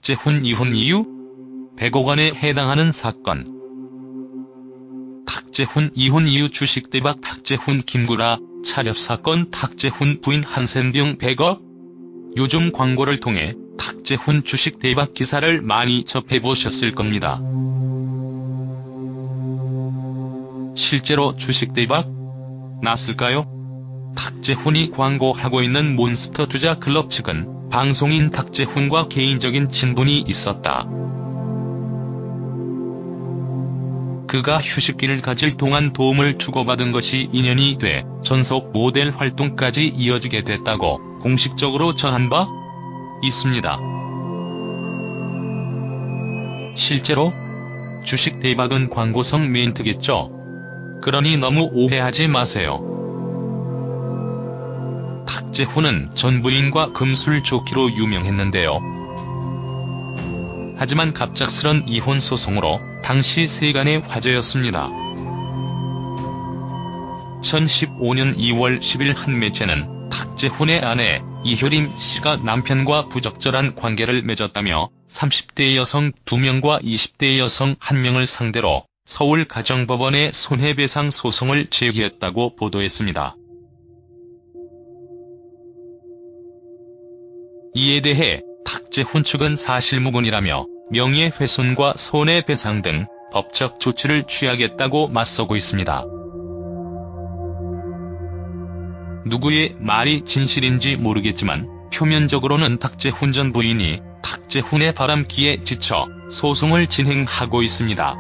탁재훈 이혼 이유? 100억 원에 해당하는 사건. 탁재훈 이혼 이유 주식 대박 탁재훈 김구라 차렵 사건 탁재훈 부인 한센병 100억? 요즘 광고를 통해 탁재훈 주식 대박 기사를 많이 접해보셨을 겁니다. 실제로 주식 대박 났을까요? 탁재훈이 광고하고 있는 몬스터 투자 클럽 측은 방송인 탁재훈과 개인적인 친분이 있었다. 그가 휴식기를 가질 동안 도움을 주고받은 것이 인연이 돼 전속 모델 활동까지 이어지게 됐다고 공식적으로 전한 바 있습니다. 실제로 주식 대박은 광고성 멘트겠죠. 그러니 너무 오해하지 마세요. 탁재훈은 전 부인과 금술 좋기로 유명했는데요. 하지만 갑작스런 이혼 소송으로 당시 세간의 화제였습니다. 2015년 2월 10일 한 매체는 탁재훈의 아내 이효림 씨가 남편과 부적절한 관계를 맺었다며 30대 여성 2명과 20대 여성 1명을 상대로 서울가정법원에 손해배상 소송을 제기했다고 보도했습니다. 이에 대해 탁재훈 측은 사실무근이라며 명예훼손과 손해배상 등 법적 조치를 취하겠다고 맞서고 있습니다. 누구의 말이 진실인지 모르겠지만 표면적으로는 탁재훈 전 부인이 탁재훈의 바람기에 지쳐 소송을 진행하고 있습니다.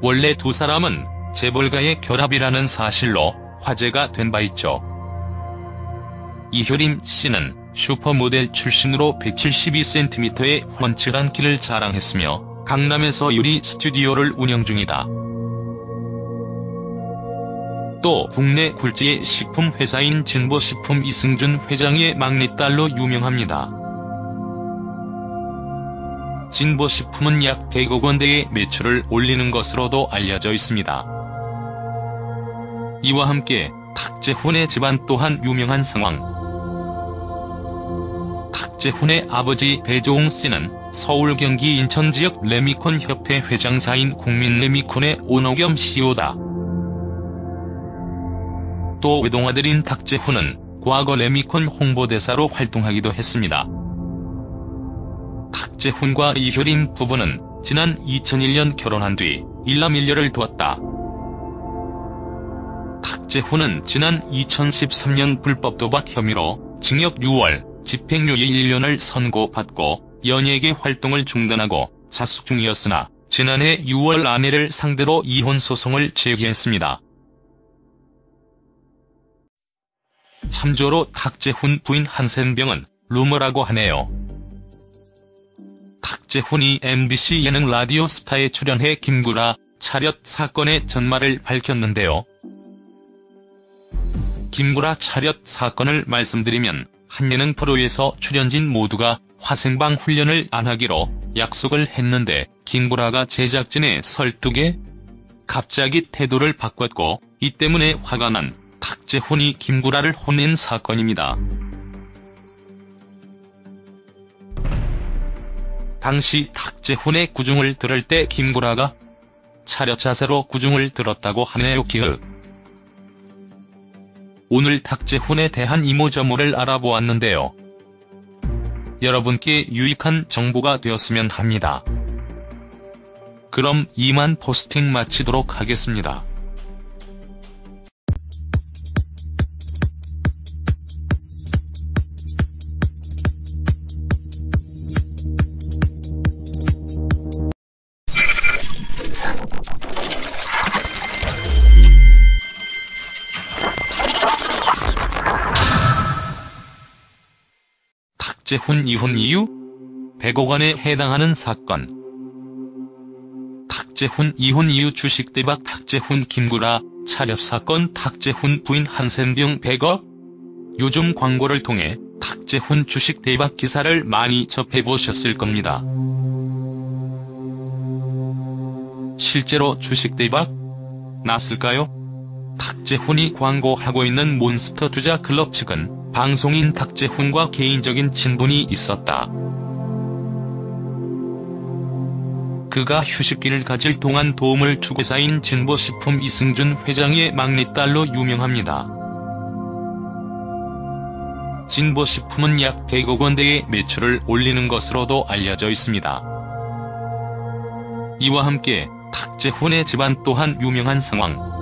원래 두 사람은 재벌가의 결합이라는 사실로 화제가 된 바 있죠. 이효림 씨는 슈퍼모델 출신으로 172cm의 훤칠한 키를 자랑했으며 강남에서 요리 스튜디오를 운영 중이다. 또 국내 굴지의 식품회사인 진보식품 이승준 회장의 막내딸로 유명합니다. 진보식품은 약 100억 원대의 매출을 올리는 것으로도 알려져 있습니다. 이와 함께 탁재훈의 집안 또한 유명한 상황. 탁재훈의 아버지 배종웅 씨는 서울 경기 인천 지역 레미콘 협회 회장사인 국민레미콘의 오너 겸 CEO다. 또 외동아들인 탁재훈은 과거 레미콘 홍보대사로 활동하기도 했습니다. 탁재훈과 이효림 부부는 지난 2001년 결혼한 뒤 일남일녀를 두었다. 탁재훈은 지난 2013년 불법 도박 혐의로 징역 6월, 집행유예 1년을 선고받고 연예계 활동을 중단하고 자숙 중이었으나 지난해 6월 아내를 상대로 이혼 소송을 제기했습니다. 참조로 탁재훈 부인 한센병은 루머라고 하네요. 탁재훈이 MBC 예능 라디오 스타에 출연해 김구라 차렷 사건의 전말을 밝혔는데요. 김구라 차렷 사건을 말씀드리면 한 예능 프로에서 출연진 모두가 화생방 훈련을 안 하기로 약속을 했는데 김구라가 제작진의 설득에 갑자기 태도를 바꿨고 이 때문에 화가 난 탁재훈이 김구라를 혼낸 사건입니다. 당시 탁재훈의 구중을 들을 때 김구라가 차렷 자세로 구중을 들었다고 하네요. 기흑. 오늘 탁재훈에 대한 이모저모를 알아보았는데요. 여러분께 유익한 정보가 되었으면 합니다. 그럼 이만 포스팅 마치도록 하겠습니다. 탁재훈 이혼 이유? 100억 원에 해당하는 사건. 탁재훈 이혼 이유 주식 대박 탁재훈 김구라 차렵 사건 탁재훈 부인 한센병 100억? 요즘 광고를 통해 탁재훈 주식 대박 기사를 많이 접해보셨을 겁니다. 실제로 주식 대박 났을까요? 탁재훈이 광고하고 있는 몬스터 투자 클럽 측은 방송인 탁재훈과 개인적인 친분이 있었다. 그가 휴식기를 가질 동안 도움을 주고 회사인 진보식품 이승준 회장의 막내딸로 유명합니다. 진보식품은 약 100억 원대의 매출을 올리는 것으로도 알려져 있습니다. 이와 함께 탁재훈의 집안 또한 유명한 상황.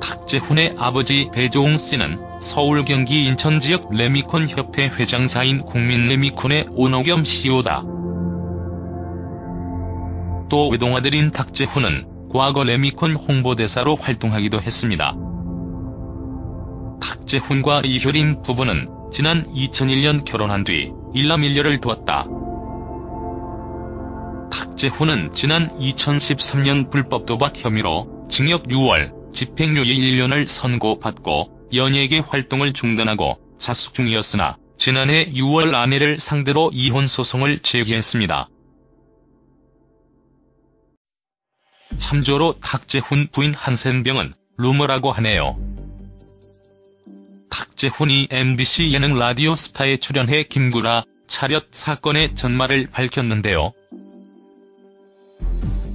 탁재훈의 아버지 배종웅 씨는 서울, 경기, 인천 지역 레미콘 협회 회장사인 국민레미콘의 오너 겸 CEO다. 또 외동아들인 탁재훈은 과거 레미콘 홍보대사로 활동하기도 했습니다. 탁재훈과 이효림 부부는 지난 2001년 결혼한 뒤 일남일녀를 두었다. 탁재훈은 지난 2013년 불법 도박 혐의로 징역 6월, 집행유예 1년을 선고받고 연예계 활동을 중단하고 자숙 중이었으나 지난해 6월 아내를 상대로 이혼 소송을 제기했습니다. 참조로 탁재훈 부인 한센병은 루머라고 하네요. 탁재훈이 MBC 예능 라디오 스타에 출연해 김구라 차렷 사건의 전말을 밝혔는데요.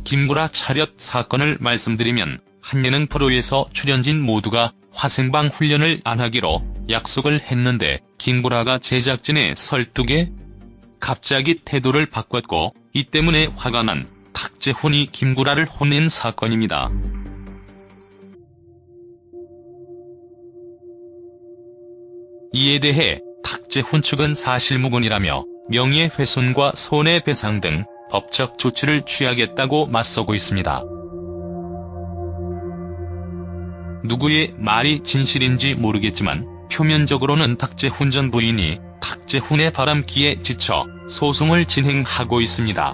김구라 차렷 사건을 말씀드리면 한 예능 프로에서 출연진 모두가 화생방 훈련을 안 하기로 약속을 했는데 김구라가 제작진의 설득에 갑자기 태도를 바꿨고 이 때문에 화가 난 탁재훈이 김구라를 혼낸 사건입니다. 이에 대해 탁재훈 측은 사실무근이라며 명예훼손과 손해배상 등 법적 조치를 취하겠다고 맞서고 있습니다. 누구의 말이 진실인지 모르겠지만 표면적으로는 탁재훈 전 부인이 탁재훈의 바람기에 지쳐 소송을 진행하고 있습니다.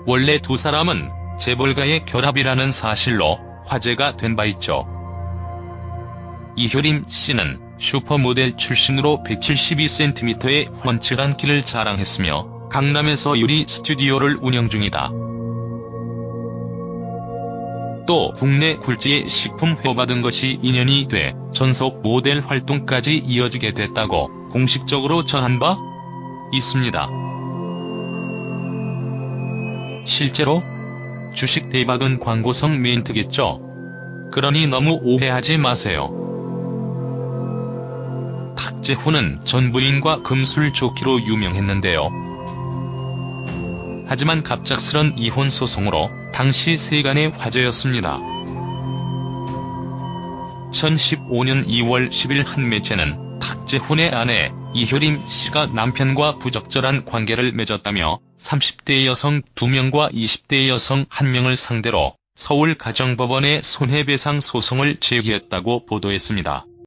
원래 두 사람은 재벌가의 결합이라는 사실로 화제가 된 바 있죠. 이효림 씨는 슈퍼모델 출신으로 172cm의 훤칠한 키를 자랑했으며 강남에서 유리 스튜디오를 운영 중이다. 또 국내 굴지의 식품회로 받은 것이 인연이 돼 전속 모델 활동까지 이어지게 됐다고 공식적으로 전한 바 있습니다. 실제로 주식 대박은 광고성 멘트겠죠. 그러니 너무 오해하지 마세요. 탁재훈은 전 부인과 금술 좋기로 유명했는데요. 하지만 갑작스런 이혼 소송으로 당시 세간의 화제였습니다. 2015년 2월 10일 한 매체는 탁재훈의 아내 이효림 씨가 남편과 부적절한 관계를 맺었다며 30대 여성 2명과 20대 여성 1명을 상대로 서울 가정법원에 손해배상 소송을 제기했다고 보도했습니다.